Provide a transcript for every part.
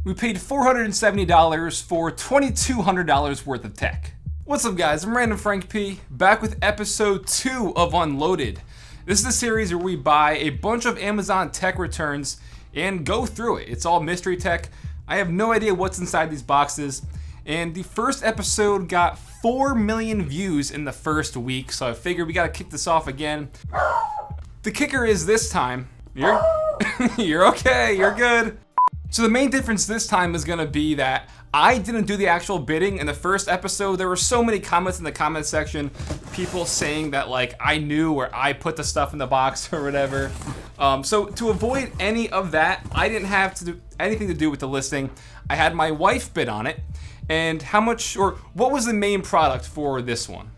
We paid $470 for $2,200 worth of tech. What's up guys, I'm randomfrankp, back with episode 2 of Unloaded. This is the series where we buy a bunch of Amazon tech returns and go through it. It's all mystery tech. I have no idea what's inside these boxes. And the first episode got 4 million views in the first week, so I figured we gotta kick this off again. The kicker is this time, you're okay, you're good. So the main difference this time is gonna be that I didn't do the actual bidding in the first episode. There were so many comments in the comment section, people saying that like I knew or I put the stuff in the box or whatever. So to avoid any of that, I didn't have to do anything to do with the listing. I had my wife bid on it. And how much, or what was the main product for this one?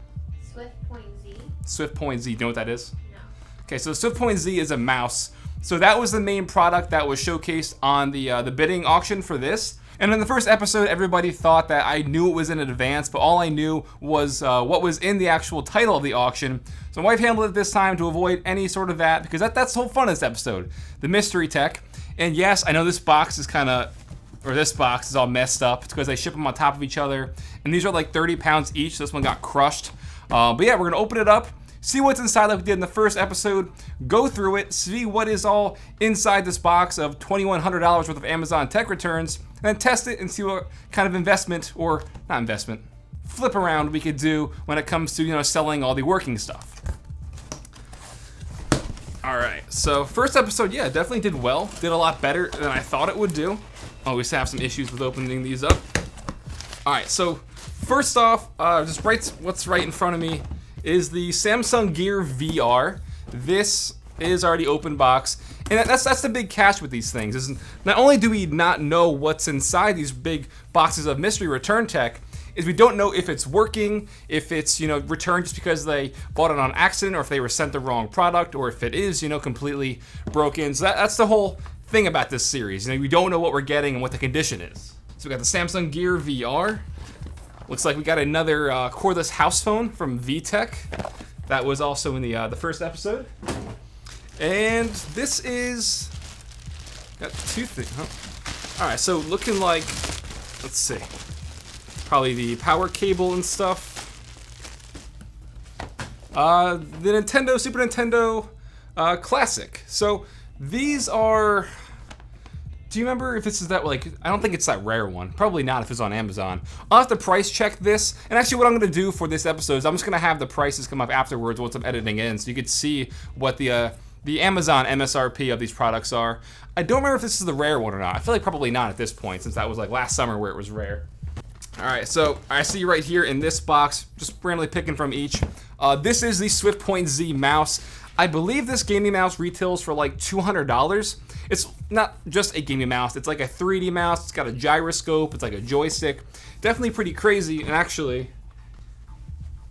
Swift.Z. Swift.Z, do you know what that is? No. Okay, so Swift.Z is a mouse. So that was the main product that was showcased on the bidding auction for this. And in the first episode, everybody thought that I knew it was in advance, but all I knew was what was in the actual title of the auction. So my wife handled it this time to avoid any sort of that, because that's the whole fun of this episode, the mystery tech. And yes, I know this box is this box is all messed up. It's because they ship them on top of each other. And these are like 30 pounds each, so this one got crushed. But yeah, we're gonna open it up, see what's inside like we did in the first episode, go through it, see what is all inside this box of $2,100 worth of Amazon tech returns, and then test it and see what kind of investment, or not investment, flip around we could do when it comes to, you know, selling all the working stuff. All right, so first episode, yeah, definitely did well. Did a lot better than I thought it would do. Always have some issues with opening these up. All right, so first off, just what's right in front of me is the Samsung Gear VR. This is already open box, and that's the big catch with these things. Is not only do we not know what's inside these big boxes of mystery return tech, is we don't know if it's working, if it's, you know, returned just because they bought it on accident, or if they were sent the wrong product, or if it is, you know, completely broken. So that's the whole thing about this series. You know, we don't know what we're getting and what the condition is. So we got the Samsung Gear VR. Looks like we got another cordless house phone from VTech. That was also in the first episode. And this is got two things. Huh? All right, so looking like, let's see, probably the power cable and stuff. The Nintendo, Super Nintendo Classic. So these are, do you remember if this is that, like, I don't think it's that rare one. Probably not if it's on Amazon. I'll have to price check this. And actually what I'm gonna do for this episode is I'm just gonna have the prices come up afterwards once I'm editing in, so you could see what the Amazon MSRP of these products are. I don't remember if this is the rare one or not. I feel like probably not at this point, since that was like last summer where it was rare. All right, so I see right here in this box, just randomly picking from each. This is the Swift.Z mouse. I believe this gaming mouse retails for like $200. It's not just a gaming mouse, it's like a 3D mouse, it's got a gyroscope, it's like a joystick. Definitely pretty crazy, and actually,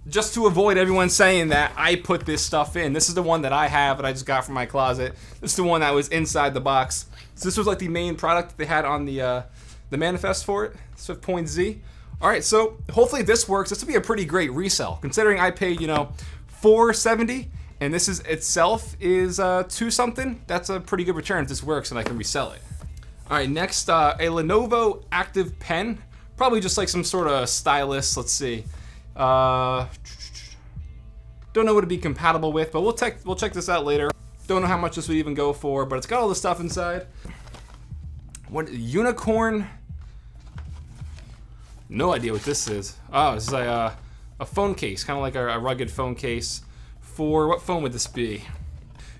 just to avoid everyone saying that I put this stuff in, this is the one that I have that I just got from my closet. This is the one that was inside the box. So this was like the main product that they had on the manifest for it, Swift.Z. All right, so hopefully this works. This will be a pretty great resell, considering I paid, you know, $470. And this is itself is 2 something. That's a pretty good return if this works and I can resell it. All right, next, a Lenovo Active Pen. Probably just like some sort of stylus. Let's see. Don't know what it'd be compatible with, but we'll check this out later. Don't know how much this would even go for, but it's got all the stuff inside. What, unicorn? No idea what this is. Oh, this is a phone case, kind of like a rugged phone case. For what phone would this be?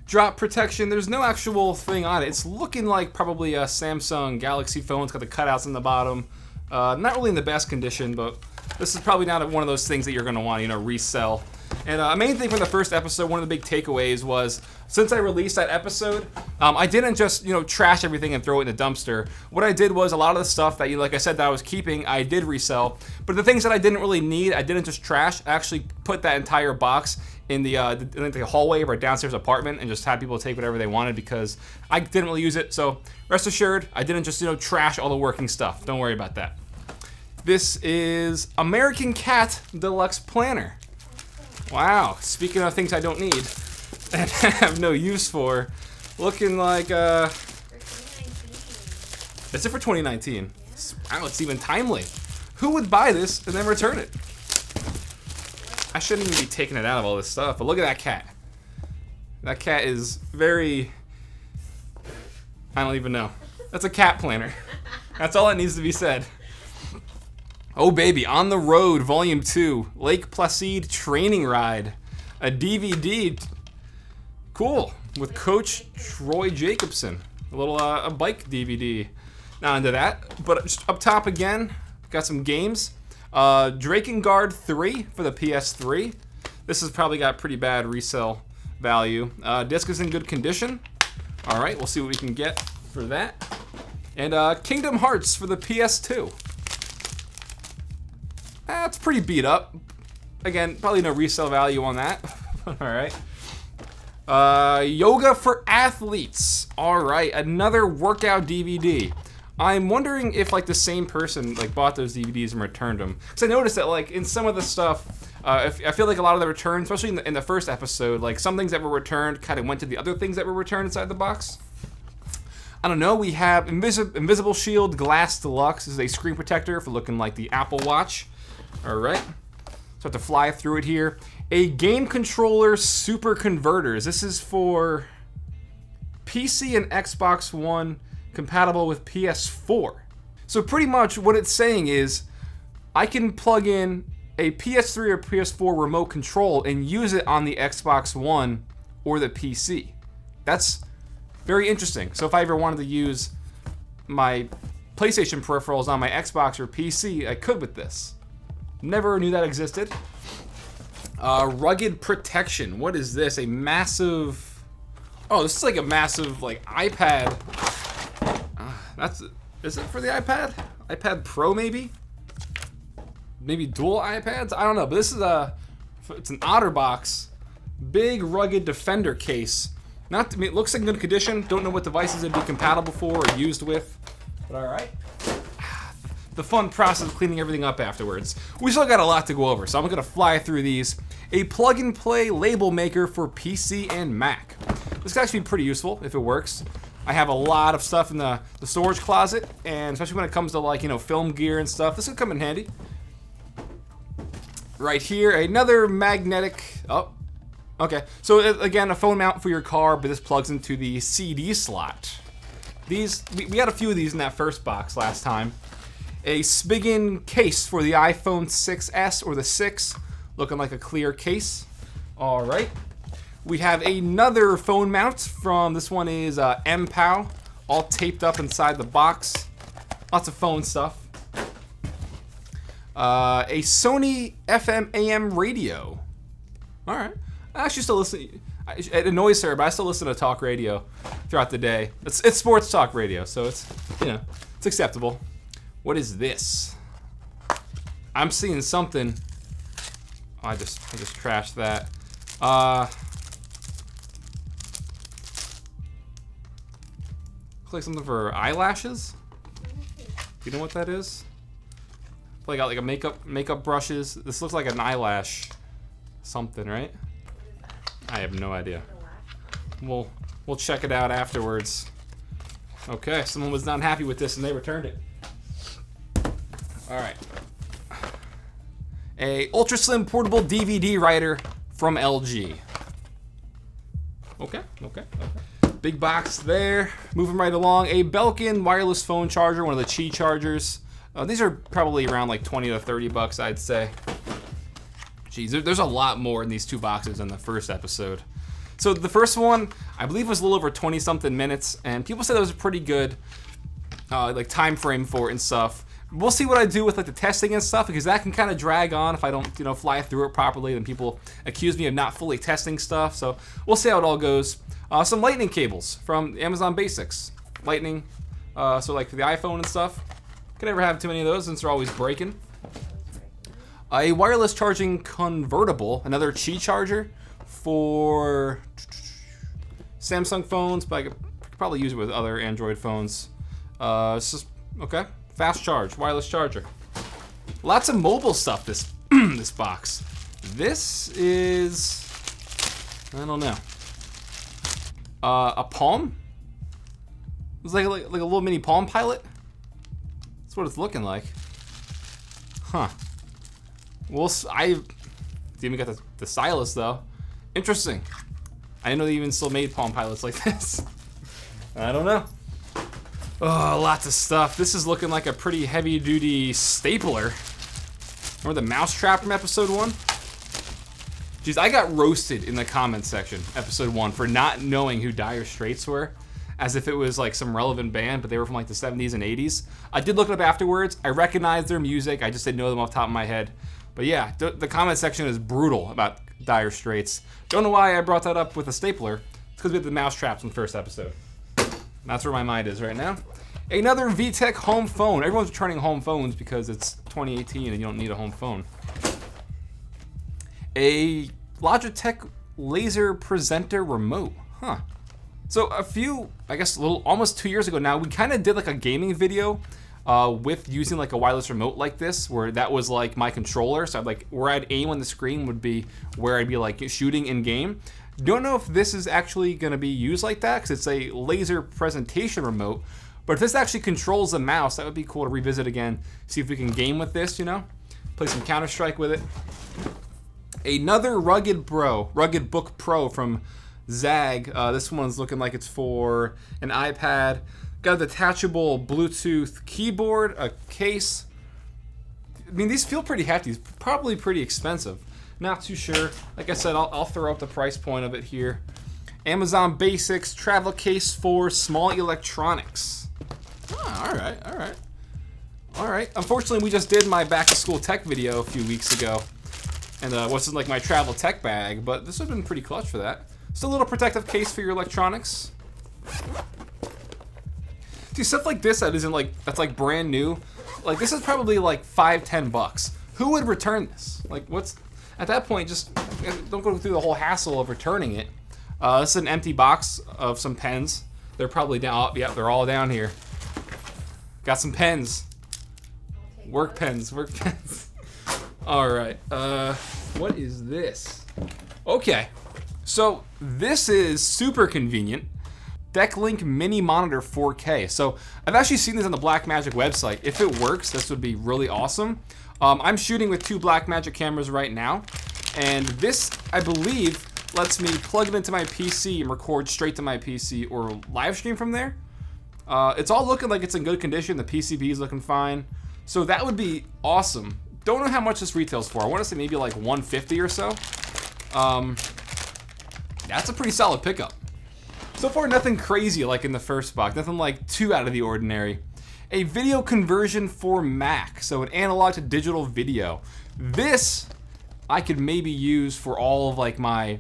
Drop protection. There's no actual thing on it. It's looking like probably a Samsung Galaxy phone. It's got the cutouts in the bottom. Not really in the best condition, but this is probably not one of those things that you're gonna want to, you know, resell. And a main thing from the first episode, one of the big takeaways was, since I released that episode, I didn't just, you know, trash everything and throw it in the dumpster. What I did was a lot of the stuff that, you know, like I said, that I was keeping, I did resell. But the things that I didn't really need, I didn't just trash. I actually put that entire box in the hallway of our downstairs apartment and just had people take whatever they wanted because I didn't really use it. So rest assured, I didn't just, you know, trash all the working stuff. Don't worry about that. This is American Cat Deluxe Planner. Wow, speaking of things I don't need and have no use for, looking like Is it for 2019? Wow, it's even timely. Who would buy this and then return it? I shouldn't even be taking it out of all this stuff, but look at that cat. That cat is very... I don't even know. That's a cat planner. That's all that needs to be said. Oh baby, On the Road, Volume 2, Lake Placide Training Ride. A DVD. Cool. With Coach Troy Jacobson. A little a bike DVD. Not into that, but just up top again, got some games. Drakengard 3 for the PS3. This has probably got pretty bad resale value. Disc is in good condition. All right, we'll see what we can get for that. And Kingdom Hearts for the PS2. That's pretty beat up. Again, probably no resale value on that. All right. Yoga for Athletes. All right, another workout DVD. I'm wondering if like the same person like bought those DVDs and returned them. Because I noticed that like in some of the stuff, I feel like a lot of the returns, especially in the first episode, like some things that were returned kind of went to the other things that were returned inside the box. I don't know. We have Invisible Shield Glass Deluxe. This is a screen protector for looking like the Apple Watch. All right. So I have to fly through it here. A game controller super converters. This is for PC and Xbox One, compatible with PS4. So pretty much what it's saying is I can plug in a PS3 or PS4 remote control and use it on the Xbox One or the PC. That's very interesting. So if I ever wanted to use my PlayStation peripherals on my Xbox or PC, I could with this. Never knew that existed. Rugged protection. What is this? A massive... Oh, this is like a massive like iPad. Is it for the iPad? iPad Pro maybe? Maybe dual iPads? I don't know, but this is it's an OtterBox. Big rugged Defender case. Not, I mean, it looks like in good condition. Don't know what devices it'd be compatible for or used with. But all right. The fun process of cleaning everything up afterwards. We still got a lot to go over, so I'm gonna fly through these. A plug-and-play label maker for PC and Mac. This could actually be pretty useful if it works. I have a lot of stuff in the storage closet, and especially when it comes to like, you know, film gear and stuff, this could come in handy. Right here, another magnetic, oh, okay. So again, a phone mount for your car, but this plugs into the CD slot. These, we had a few of these in that first box last time. A Spigen case for the iPhone 6s or the 6, looking like a clear case. All right. We have another phone mount from, this one is MPOW, all taped up inside the box. Lots of phone stuff. A Sony FM AM radio. All right. I actually still listen. It annoys her, but I still listen to talk radio throughout the day. It's sports talk radio, so it's, you know, it's acceptable. What is this? I'm seeing something. Oh, I just trashed that. Looks like something for eyelashes. Do you know what that is? I got like a makeup brushes. This looks like an eyelash something, right? I have no idea. We'll check it out afterwards. Okay, someone was not happy with this and they returned it. All right. A ultra slim portable DVD writer from LG. Okay. Big box there. Moving right along. A Belkin wireless phone charger, one of the Qi chargers. These are probably around like 20 to 30 bucks, I'd say. Geez, there's a lot more in these two boxes than the first episode. So the first one, I believe, was a little over 20-something minutes, and people said that was a pretty good like time frame for it and stuff. We'll see what I do with like the testing and stuff, because that can kind of drag on if I don't, you know, fly through it properly. Then people accuse me of not fully testing stuff. So we'll see how it all goes. Some lightning cables from Amazon Basics. Lightning, so like for the iPhone and stuff. Can never have too many of those since they're always breaking. A wireless charging convertible, another Qi charger for Samsung phones, but I could probably use it with other Android phones. It's just, okay. Fast charge, wireless charger. Lots of mobile stuff this this box. This is, I don't know. A Palm? It's like a little mini Palm Pilot. That's what it's looking like. Huh. Well, I didn't even get the stylus though. Interesting. I didn't know they even still made Palm Pilots like this. I don't know. Oh, lots of stuff. This is looking like a pretty heavy-duty stapler. Remember the mousetrap from episode 1? Jeez, I got roasted in the comments section, episode 1, for not knowing who Dire Straits were, as if it was like some relevant band, but they were from like the 70s and 80s. I did look it up afterwards. I recognized their music. I just didn't know them off the top of my head. But yeah, the comment section is brutal about Dire Straits. Don't know why I brought that up with a stapler. It's because we had the mousetraps in the first episode. That's where my mind is right now. Another VTech home phone. Everyone's returning home phones because it's 2018 and you don't need a home phone. A Logitech laser presenter remote. Huh. So a few, I guess almost 2 years ago now, we kind of did like a gaming video with using like a wireless remote like this, where that was like my controller. So I'd like, where I'd aim on the screen would be where I'd be like shooting in game. Don't know if this is actually going to be used like that, because it's a laser presentation remote. But if this actually controls the mouse, that would be cool to revisit again. See if we can game with this, you know? Play some Counter-Strike with it. Another Rugged Book Pro from Zag. This one's looking like it's for an iPad. Got a detachable Bluetooth keyboard, a case. I mean, these feel pretty hefty. It's probably pretty expensive. Not too sure. Like I said, I'll throw up the price point of it here. Amazon Basics travel case for small electronics. Oh, all right. Unfortunately, we just did my back to school tech video a few weeks ago, and it wasn't like my travel tech bag, but this would have been pretty clutch for that. Still a little protective case for your electronics. See, stuff like this that's like brand new. Like this is probably like $5-10. Who would return this? Like what's at that point? Just don't go through the whole hassle of returning it. This is an empty box of some pens. They're probably down. Yeah, they're all down here. Got some pens. Work pens. All right. What is this? Okay. So this is super convenient. Decklink Mini Monitor 4K. So I've actually seen this on the Blackmagic website. If it works, this would be really awesome. I'm shooting with 2 Blackmagic cameras right now, and this, I believe, lets me plug it into my PC and record straight to my PC or live stream from there. It's all looking like it's in good condition. The PCB is looking fine. So that would be awesome. Don't know how much this retails for. I want to say maybe like $150 or so. That's a pretty solid pickup. So far, nothing crazy like in the first box. Nothing like too out of the ordinary. A video conversion for Mac. So an analog to digital video. This I could maybe use for all of like my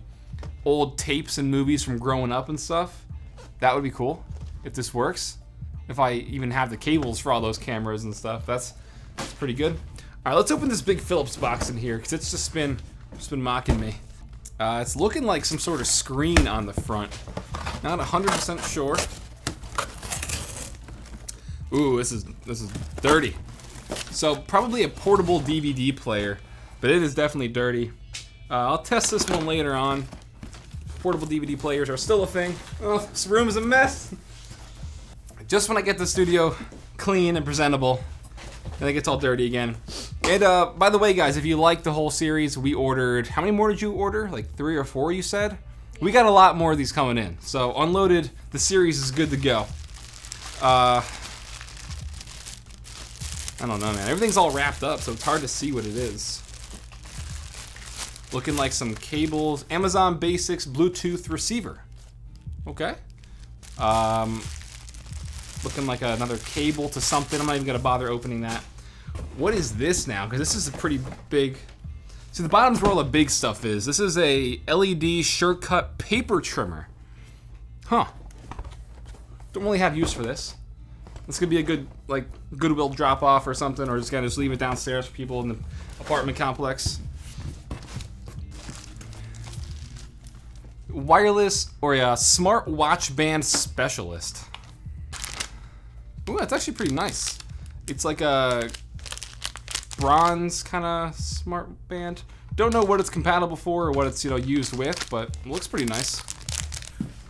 old tapes and movies from growing up and stuff. That would be cool if this works. If I even have the cables for all those cameras and stuff. That's pretty good. All right, let's open this big Phillips box in here because it's just been mocking me. It's looking like some sort of screen on the front. Not 100% sure. Ooh, this is dirty. So probably a portable DVD player, but it is definitely dirty. I'll test this one later on. Portable DVD players are still a thing. Oh, this room is a mess. Just when I get the studio clean and presentable, and it gets all dirty again. And by the way, guys, if you like the whole series, we ordered, how many more did you order? Like 3 or 4, you said? We got a lot more of these coming in. So Unloaded, the series is good to go. I don't know, man. Everything's all wrapped up, so it's hard to see what it is. Looking like some cables. Amazon Basics Bluetooth receiver. Okay. Looking like another cable to something. I'm not even gonna bother opening that. What is this now? Because this is a pretty big... See, the bottom's where all the big stuff is. This is a LED shortcut paper trimmer. Huh. Don't really have use for this. This could be a good, like, Goodwill drop-off or something, or just leave it downstairs for people in the apartment complex. Wireless, or a smart watch band specialist. Ooh, that's actually pretty nice. It's like a bronze kind of smart band. Don't know what it's compatible for or what it's used with, but it looks pretty nice.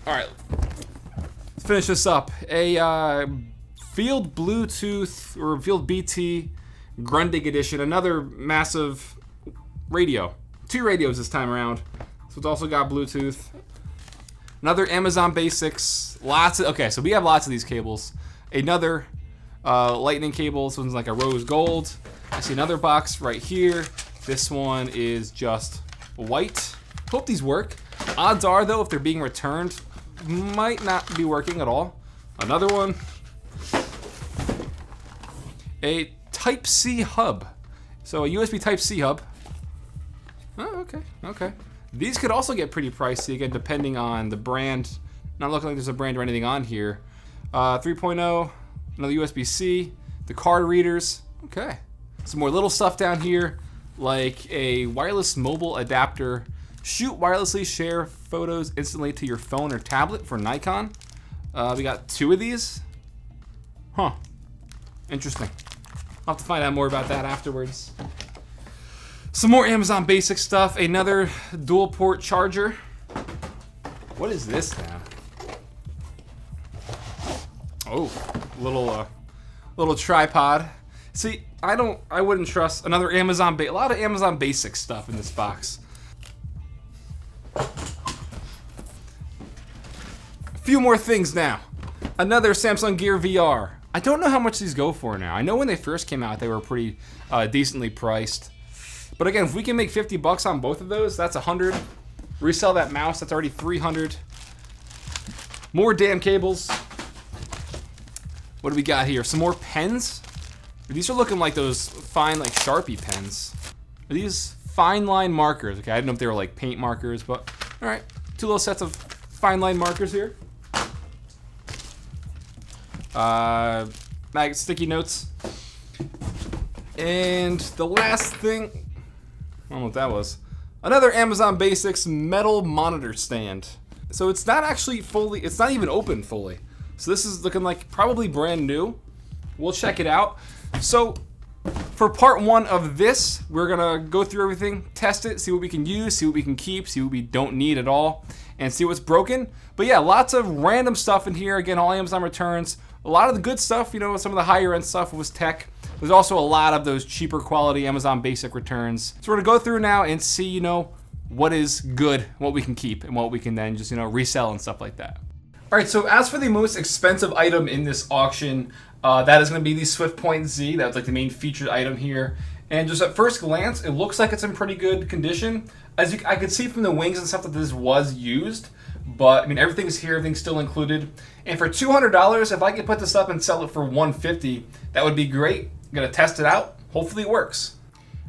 All right, let's finish this up. A Field Bluetooth or Field BT Grundig Edition. Another massive radio. 2 radios this time around. So it's also got Bluetooth. Another Amazon Basics. Okay, so we have lots of these cables. Another lightning cable. This one's like a rose gold. I see another box right here. This one is just white. Hope these work. Odds are, though, if they're being returned, might not be working at all. Another one. A Type-C hub. So a USB Type-C hub. Oh, okay. These could also get pretty pricey, again, depending on the brand. Not looking like there's a brand or anything on here. 3.0, another USB-C, the card readers. Okay. Some more little stuff down here, like a wireless mobile adapter. Shoot wirelessly, share photos instantly to your phone or tablet for Nikon. We got 2 of these. Huh. Interesting. I'll have to find out more about that afterwards. Some more Amazon Basic stuff. Another dual port charger. What is this now? Oh, little tripod. See, I wouldn't trust another a lot of Amazon Basic stuff in this box. A few more things now. Another Samsung Gear VR. I don't know how much these go for now. I know when they first came out, they were pretty decently priced. But again, if we can make 50 bucks on both of those, that's 100. Resell that mouse, that's already 300. More damn cables. What do we got here? Some more pens. These are looking like those fine, like Sharpie pens. Are these fine line markers? Okay, I didn't know if they were like paint markers, but all right. 2 little sets of fine line markers here. Sticky notes. And the last thing, I don't know what that was. Another Amazon Basics metal monitor stand. So it's not actually fully, it's not even open fully. So this is looking like probably brand new. We'll check it out. So for part 1 of this, we're gonna go through everything, test it, see what we can use, see what we can keep, see what we don't need at all, and see what's broken. But yeah, lots of random stuff in here. Again, all Amazon returns. A lot of the good stuff, you know, some of the higher end stuff was tech. There's also a lot of those cheaper quality Amazon Basic returns. So we're gonna go through now and see, you know, what is good, what we can keep, and what we can then just, you know, resell and stuff like that. All right, so as for the most expensive item in this auction, that is gonna be the SwiftPoint Z. That's like the main featured item here. And just at first glance, it looks like it's in pretty good condition. As I could see from the wings and stuff that this was used, but I mean, everything's here, everything's still included. And for $200, if I could put this up and sell it for $150, that would be great. I'm gonna test it out. Hopefully it works.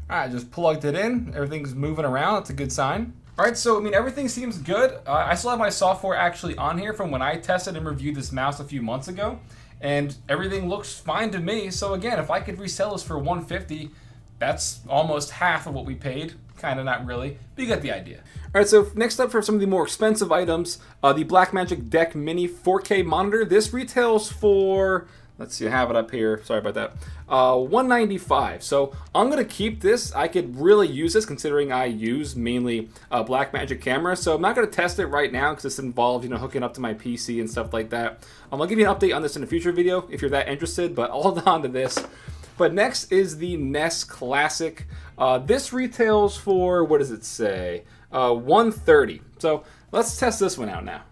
All right, just plugged it in. Everything's moving around. That's a good sign. All right, so I mean, everything seems good. I still have my software actually on here from when I tested and reviewed this mouse a few months ago, and everything looks fine to me. So again, if I could resell this for $150, that's almost half of what we paid. Kind of, not really, but you get the idea. All right, so next up for some of the more expensive items, the Blackmagic Deck Mini 4K monitor. This retails for, let's see, I have it up here. Sorry about that. $195. So I'm gonna keep this. I could really use this considering I use mainly Blackmagic camera. So I'm not gonna test it right now because it's involved, you know, hooking up to my PC and stuff like that. I'll give you an update on this in a future video if you're that interested. But hold on to this. But next is the Ness Classic. This retails for, what does it say? $130. So let's test this one out now.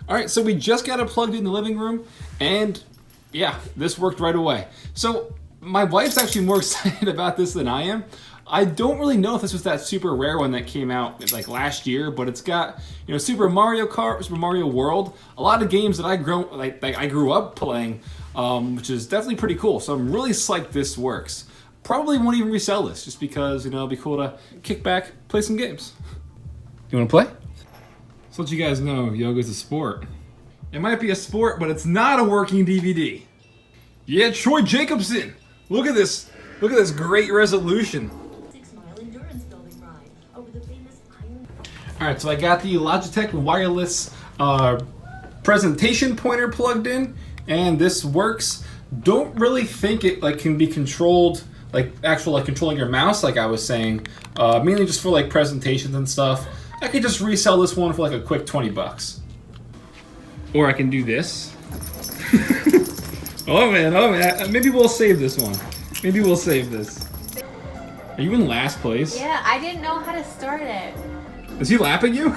All right, so we just got it plugged in the living room, and yeah, this worked right away. So my wife's actually more excited about this than I am. I don't really know if this was that super rare one that came out like last year, but it's got, you know, Super Mario Kart, Super Mario World, a lot of games that I grew up playing, which is definitely pret's cool. So I'm really psyched this works. Probably won't even resell this just because, you know, it'd be cool to kick back, play some games. You want to play? So let you guys know, yoga's a sport. It might be a sport, but it's not a working DVD. Yeah, Troy Jacobson. Look at this. Look at this great resolution. 6-mile endurance building ride over the famous iron. All right, so I got the Logitech wireless presentation pointer plugged in, and this works. Don't really think it like can be controlled like actual like controlling your mouse, like I was saying. Mainly just for like presentations and stuff. I could just resell this one for like a quick 20 bucks. Or I can do this. Oh man. Maybe we'll save this one. Maybe we'll save this. Are you in last place? Yeah, I didn't know how to start it. Is he lapping you?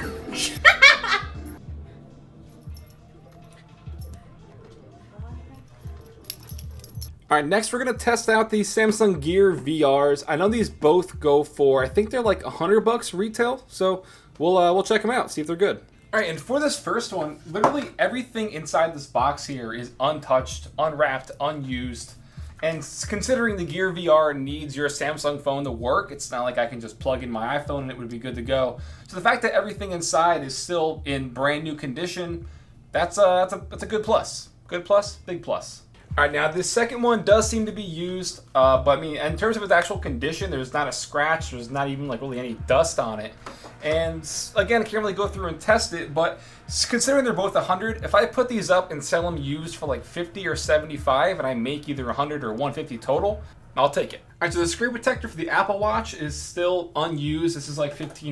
Alright, next we're going to test out these Samsung Gear VRs. I know these both go for, I think they're like $100 retail, so we'll check them out, see if they're good. Alright, and for this first one, literally everything inside this box here is untouched, unwrapped, unused. And considering the Gear VR needs your Samsung phone to work, it's not like I can just plug in my iPhone and it would be good to go. So the fact that everything inside is still in brand new condition, that's a good plus. Good plus, big plus. All right, now this second one does seem to be used, but I mean, in terms of its actual condition, there's not a scratch, there's not even like really any dust on it. And again, I can't really go through and test it, but considering they're both 100, if I put these up and sell them used for like 50 or 75, and I make either 100 or 150 total, I'll take it. All right, so the screen protector for the Apple Watch is still unused. This is like $15.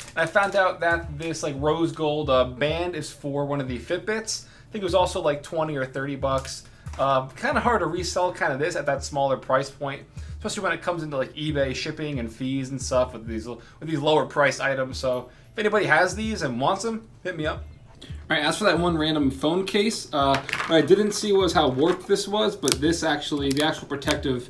And I found out that this like rose gold band is for one of the Fitbits. I think it was also like 20 or 30 bucks. Kind of hard to resell kind of this at that smaller price point, especially when it comes into like eBay shipping and fees and stuff with these lower price items. So if anybody has these and wants them, hit me up. All right, as for that one random phone case, what I didn't see was how warped this was, but this actually, the actual protective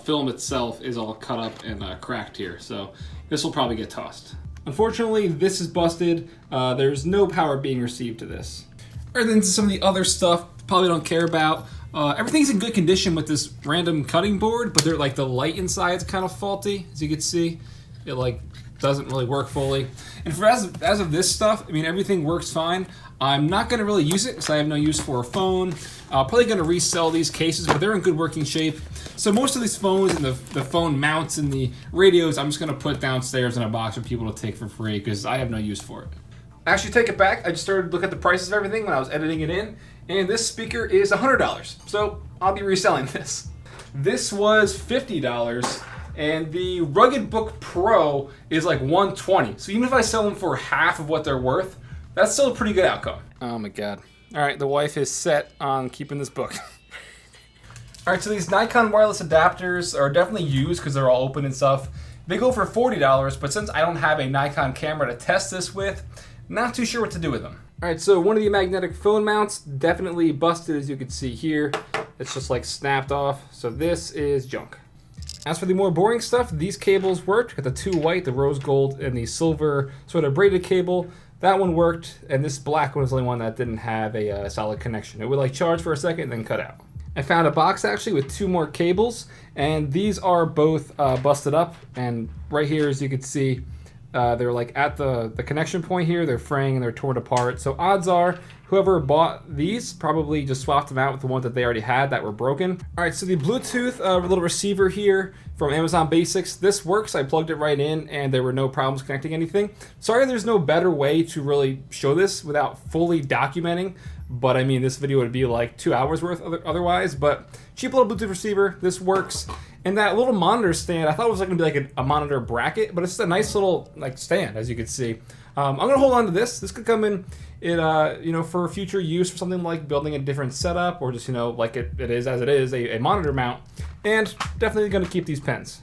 film itself is all cut up and cracked here. So this will probably get tossed. Unfortunately, this is busted. There's no power being received to this. All right, then to some of the other stuff probably don't care about. Everything's in good condition with this random cutting board, but they're like the light inside is kind of faulty, as you can see. It like doesn't really work fully. And for as of this stuff, I mean everything works fine. I'm not going to really use it because I have no use for a phone. Probably going to resell these cases, but they're in good working shape. So most of these phones and the phone mounts and the radios, I'm just going to put downstairs in a box for people to take for free because I have no use for it. Actually, take it back. I just started looking at the prices of everything when I was editing it in, and this speaker is $100. So I'll be reselling this. This was $50, and the Rugged Book Pro is like $120. So even if I sell them for half of what they're worth, that's still a pretty good outcome. Oh my god. All right, the wife is set on keeping this book. All right, so these Nikon wireless adapters are definitely used because they're all open and stuff. They go for $40, but since I don't have a Nikon camera to test this with, not too sure what to do with them. All right, so one of the magnetic phone mounts definitely busted, as you can see here. It's just like snapped off, so this is junk. As for the more boring stuff, these cables worked. Got the two white, the rose gold, and the silver sort of braided cable. That one worked, and this black one was the only one that didn't have a solid connection. It would like charge for a second and then cut out. I found a box actually with two more cables, and these are both busted up. And right here, as you can see, they're like at the connection point here, they're fraying and they're torn apart. So odds are whoever bought these probably just swapped them out with the ones that they already had that were broken. All right, so the Bluetooth little receiver here from Amazon Basics, this works. I plugged it right in and there were no problems connecting anything. Sorry there's no better way to really show this without fully documenting, but I mean this video would be like 2 hours worth otherwise, but cheap little Bluetooth receiver, this works. And that little monitor stand, I thought it was like gonna be like a monitor bracket, but it's just a nice little like stand, as you can see. I'm gonna hold on to this. This could come in, for future use for something like building a different setup, or just like it is as it is, a monitor mount. And definitely gonna keep these pens.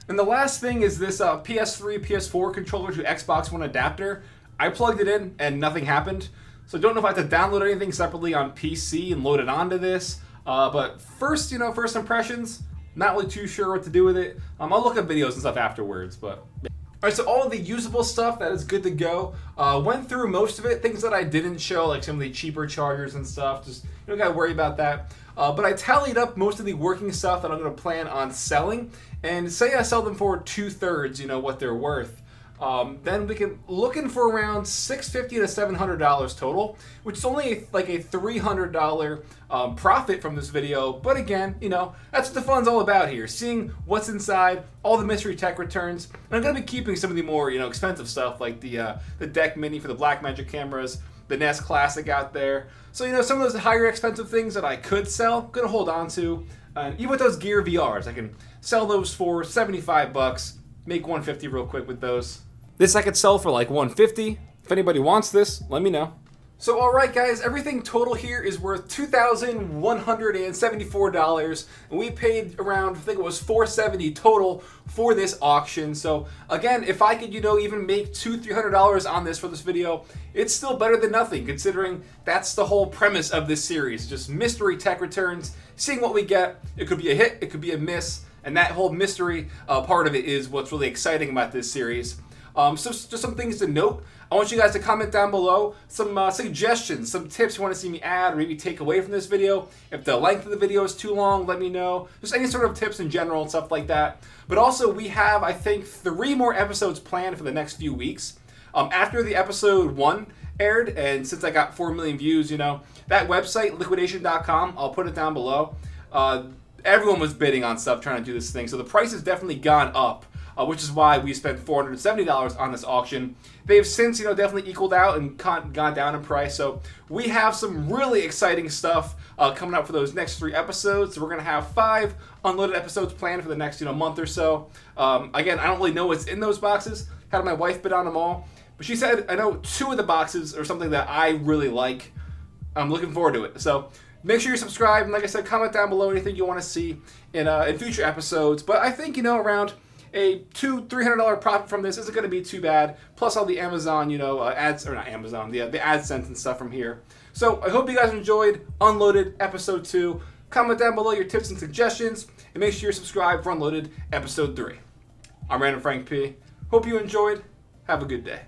And the last thing is this PS3, PS4 controller to Xbox One adapter. I plugged it in and nothing happened. So I don't know if I have to download anything separately on PC and load it onto this. But first impressions. Not really too sure what to do with it. I'll look at videos and stuff afterwards, but... Alright, so all of the usable stuff that is good to go. Went through most of it. Things that I didn't show, like some of the cheaper chargers and stuff. Just, you don't gotta worry about that. But I tallied up most of the working stuff that I'm gonna plan on selling. And say I sell them for 2/3, what they're worth. Then we can looking for around $650 to $700 total, which is only like a $300 profit from this video. But again, that's what the fun's all about here: seeing what's inside, all the mystery tech returns. And I'm gonna be keeping some of the more expensive stuff, like the Deck Mini for the Blackmagic cameras, the Ness Classic out there. So some of those higher expensive things that I could sell, I'm gonna hold on to. Even with those Gear VRs, I can sell those for $75, make $150 real quick with those. This I could sell for like $150. If anybody wants this, let me know. So alright guys, everything total here is worth $2,174, and we paid around, I think it was $470 total for this auction. So again, if I could, even make $200-300 on this for this video, it's still better than nothing, considering that's the whole premise of this series. Just mystery tech returns, seeing what we get. It could be a hit, it could be a miss, and that whole mystery part of it is what's really exciting about this series. So just some things to note. I want you guys to comment down below some suggestions, some tips you want to see me add or maybe take away from this video. If the length of the video is too long, let me know. Just any sort of tips in general and stuff like that. But also, we have, I think, 3 more episodes planned for the next few weeks. After the episode 1 aired, and since I got 4 million views, that website, liquidation.com, I'll put it down below. Everyone was bidding on stuff trying to do this thing, so the price has definitely gone up. Which is why we spent $470 on this auction. They've since, definitely equaled out and gone down in price. So we have some really exciting stuff coming up for those next 3 episodes. So we're gonna have 5 unloaded episodes planned for the next, month or so. Again, I don't really know what's in those boxes. Had my wife bid on them all, but she said I know 2 of the boxes are something that I really like. I'm looking forward to it. So make sure you subscribe, and like I said, comment down below anything you want to see in future episodes. But I think around a $200-300 profit from this isn't going to be too bad. Plus all the Amazon, ads, or not Amazon, the AdSense and stuff from here. So I hope you guys enjoyed Unloaded Episode 2. Comment down below your tips and suggestions, and make sure you're subscribed for Unloaded Episode 3. I'm Random Frank P. Hope you enjoyed. Have a good day.